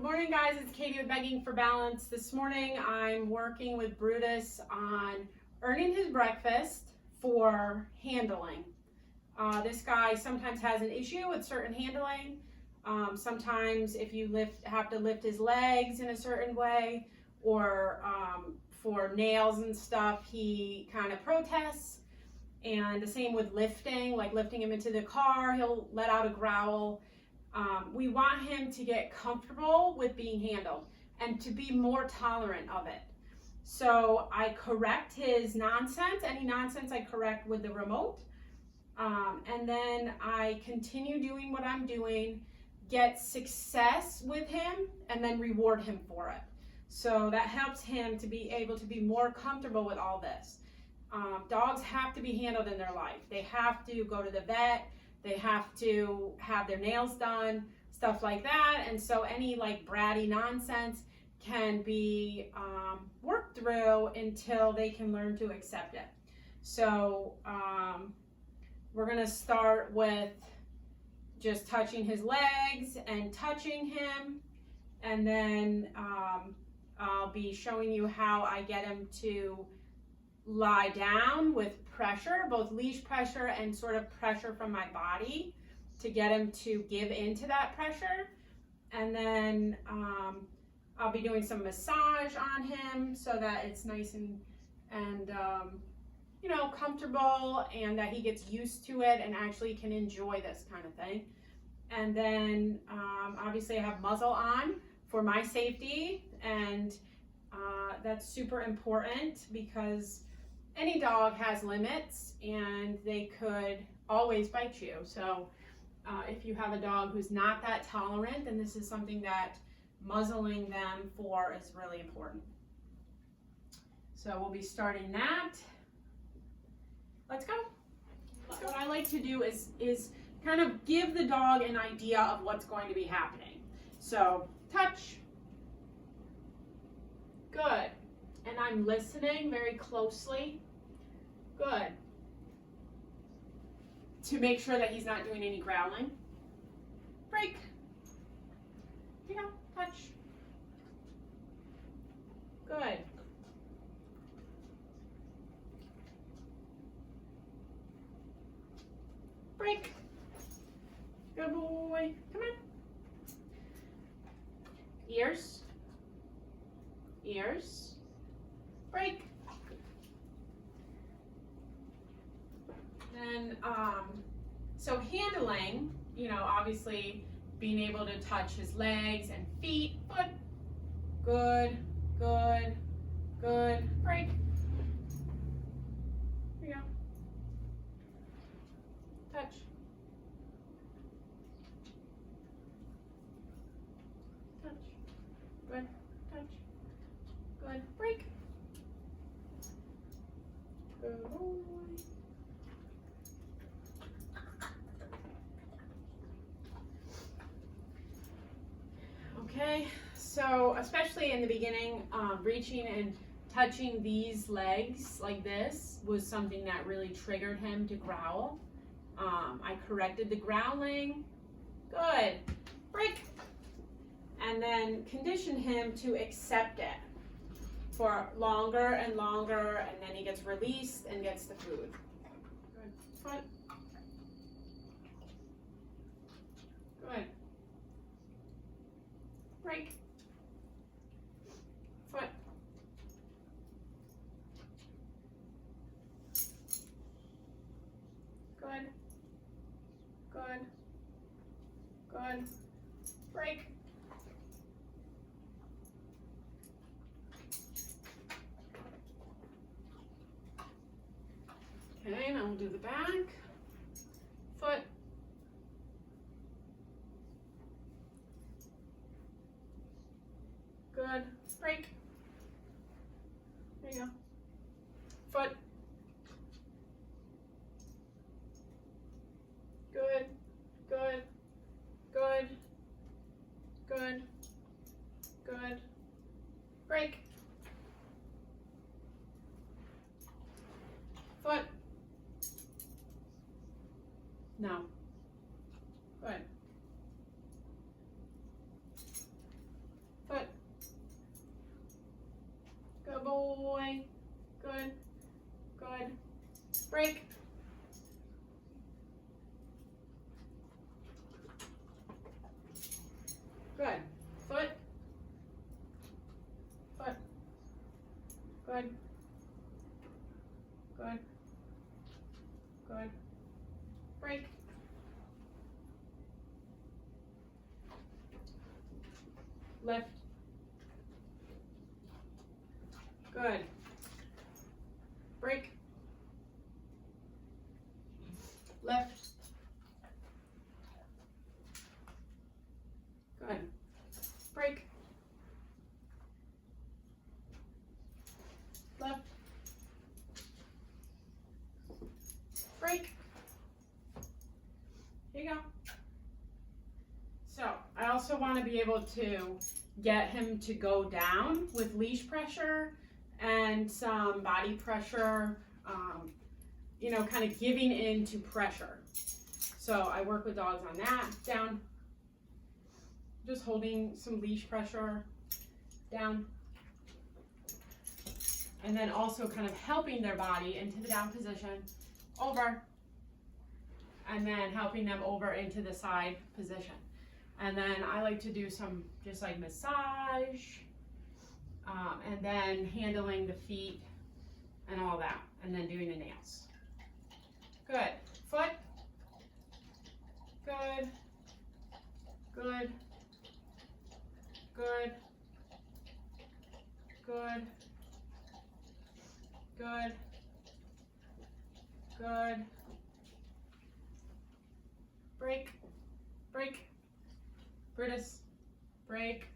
Good morning, guys. It's Katie with Begging for Balance. This morning I'm working with Brutus on earning his breakfast for handling. This guy sometimes has an issue with certain handling. Sometimes if you have to lift his legs in a certain way, or for nails and stuff, he kind of protests. And the same with lifting, like lifting him into the car, he'll let out a growl. We want him to get comfortable with being handled and to be more tolerant of it. So I correct his nonsense. Any nonsense I correct with the remote. And then I continue doing what I'm doing, get success with him, and then reward him for it. So that helps him to be able to be more comfortable with all this. Dogs have to be handled in their life. They have to go to the vet. They have to have their nails done, stuff like that. And so any like bratty nonsense can be worked through until they can learn to accept it. So we're gonna start with just touching his legs and touching him. And then I'll be showing you how I get him to lie down with pressure, both leash pressure and sort of pressure from my body to get him to give into that pressure. And then I'll be doing some massage on him so that it's nice and you know, comfortable, and that he gets used to it and actually can enjoy this kind of thing. And then obviously I have muzzle on for my safety, and that's super important because any dog has limits and they could always bite you. So if you have a dog who's not that tolerant, then this is something that muzzling them for is really important. So we'll be starting that. Let's go. What I like to do is kind of give the dog an idea of what's going to be happening. So touch. Good. And I'm listening very closely. Good. To make sure that he's not doing any growling. Break. You know, touch. Good. Break. Good boy. Come on. Ears. Ears. Break. And so handling, you know, obviously being able to touch his legs and feet, foot. Good, good, good. Break. Here you go. Touch. Touch. Good. Touch. Good. Break. Good boy. Okay, so especially in the beginning, reaching and touching these legs like this was something that really triggered him to growl. I corrected the growling. Good. Break. And then conditioned him to accept it for longer and longer, and then he gets released and gets the food. Good. Foot. Good. Break. Foot. Good. Good. Good. Break. Okay, now we'll do the back. Foot. Good. Break. There you go. Foot. Good. Good. Good. Good. Good. Break. Foot. No. Good. Good boy. Good. Good. Break. Good. Foot. Foot. Good. Good. Good. Break. Lift. Good. Break. Lift. Good. Break. Lift. Break. Here you go. So I also want to be able to get him to go down with leash pressure and some body pressure, you know, kind of giving in to pressure. So I work with dogs on that. Down. Just holding some leash pressure. Down. And then also kind of helping their body into the down position. Over. And then helping them over into the side position. And then I like to do some just like massage, and then handling the feet and all that, and then doing the nails. Good. Foot. Good. Good. Good. Good. Good. Good. Break. Break. Brutus, break.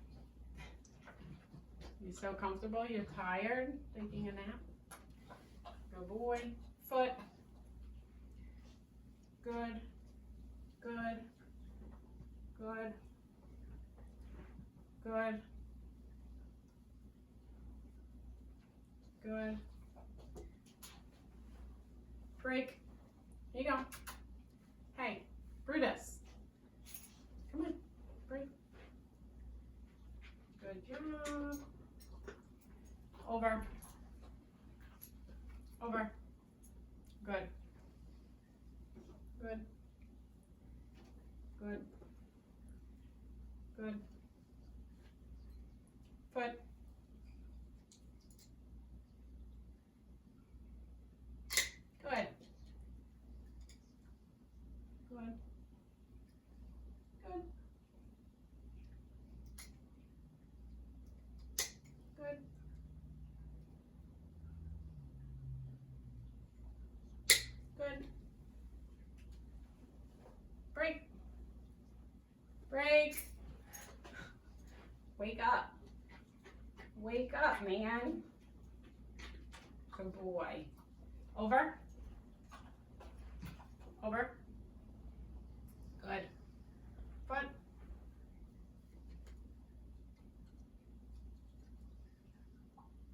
You're so comfortable, you're tired, taking a nap. Good boy. Foot. Good. Good. Good. Good. Good. Break. Here you go. Hey, Brutus. Come on. Break. Good job. Over. Over. Good. Good. Good. Good. Foot. Good. Good. Good. Good. Good. Break. Break. Wake up. Wake up, man. Good boy. Over. Over. Good. Foot.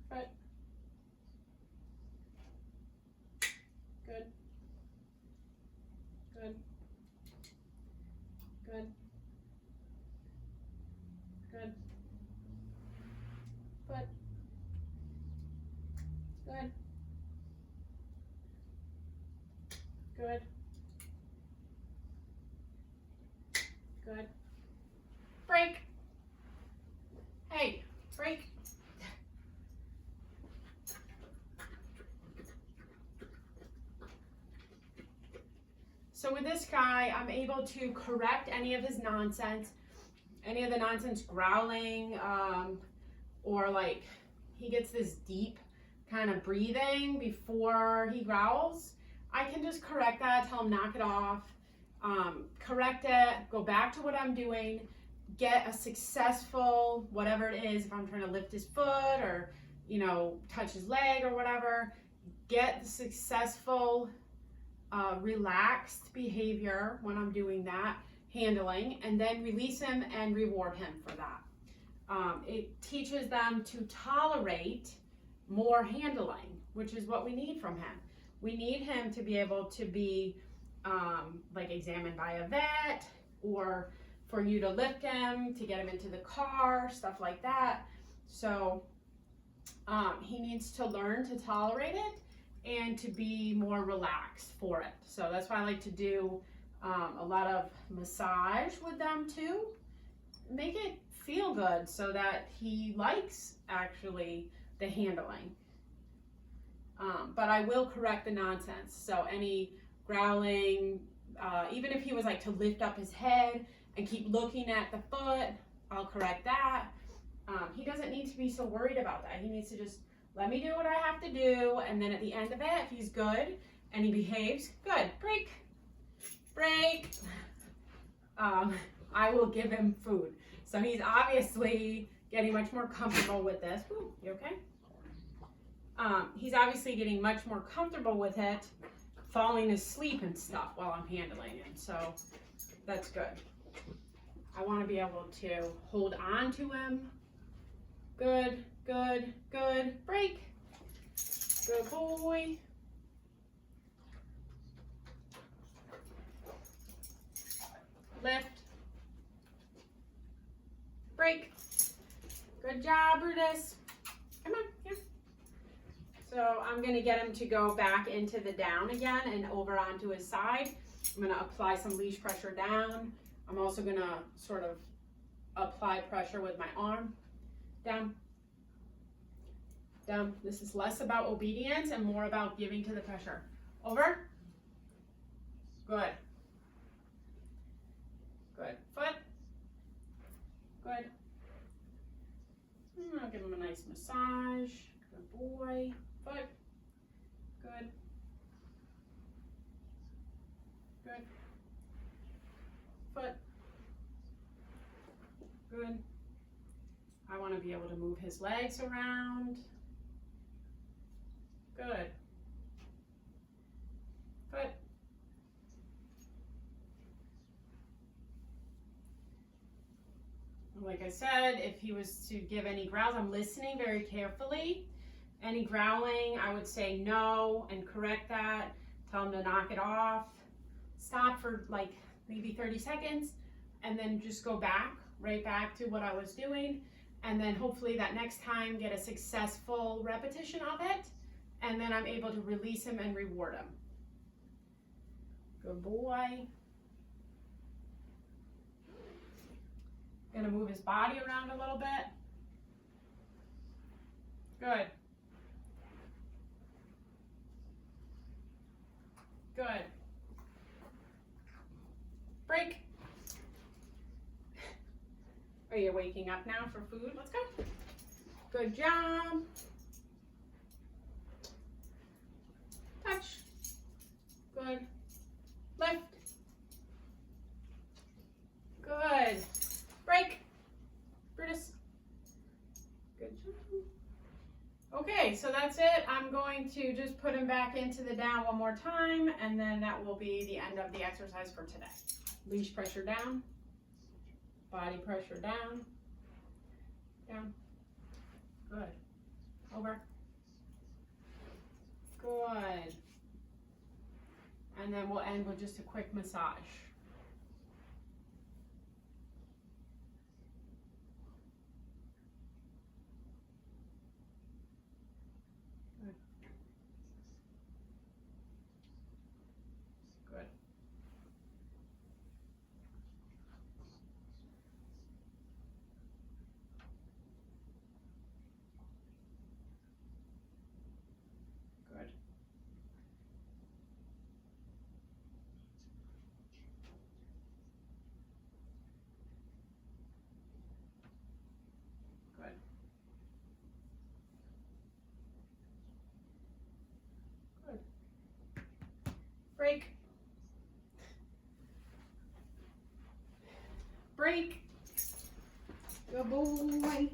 Foot. Good. Good. Good. Good. Foot. Good. Good. Good. Break. Hey, break. So with this guy, I'm able to correct any of his nonsense, any of the nonsense growling, or like he gets this deep kind of breathing before he growls. I can just correct that, tell him knock it off, correct it, go back to what I'm doing, get a successful, whatever it is, if I'm trying to lift his foot or, you know, touch his leg or whatever, get the successful, relaxed behavior when I'm doing that, handling, and then release him and reward him for that. It teaches them to tolerate more handling, which is what we need from him. We need him to be able to be like examined by a vet, or for you to lift him, to get him into the car, stuff like that. So He needs to learn to tolerate it and to be more relaxed for it. So that's why I like to do a lot of massage with them too. Make it feel good so that he likes actually the handling. But I will correct the nonsense. So any growling, even if he was like to lift up his head and keep looking at the foot, I'll correct that. He doesn't need to be so worried about that. He needs to just let me do what I have to do, and then at the end of it, if he's good and he behaves, good, break, break. I will give him food. So he's obviously getting much more comfortable with this. Ooh, you okay? He's obviously getting much more comfortable with it, falling asleep and stuff while I'm handling him. So that's good. I want to be able to hold on to him. Good, good, good. Break. Good boy. Lift. Break. Good job, Brutus. Come on, here. So I'm going to get him to go back into the down again and over onto his side. I'm going to apply some leash pressure down. I'm also going to sort of apply pressure with my arm. Down. Down. This is less about obedience and more about giving to the pressure. Over. Good. Good. Foot. Good. I'll give him a nice massage. Good boy. Foot. Good. Good. Foot. Good. I want to be able to move his legs around. Good. Foot. Like I said, if he was to give any growls, I'm listening very carefully. Any growling, I would say no and correct that. Tell him to knock it off. Stop for like maybe 30 seconds and then just go back, right back to what I was doing. And then hopefully that next time get a successful repetition of it. And then I'm able to release him and reward him. Good boy. Gonna move his body around a little bit. Good. Good. Break. Are you waking up now for food? Let's go. Good job. Touch. Good. Lift. Good. Break. Brutus. Good job. Okay, so that's it. I'm going to just put him back into the down one more time, and then that will be the end of the exercise for today. Leash pressure down. Body pressure down. Down. Good. Over. Good. And then we'll end with just a quick massage. Good. Good. Good. Good. Good. Break. Break. Good boy.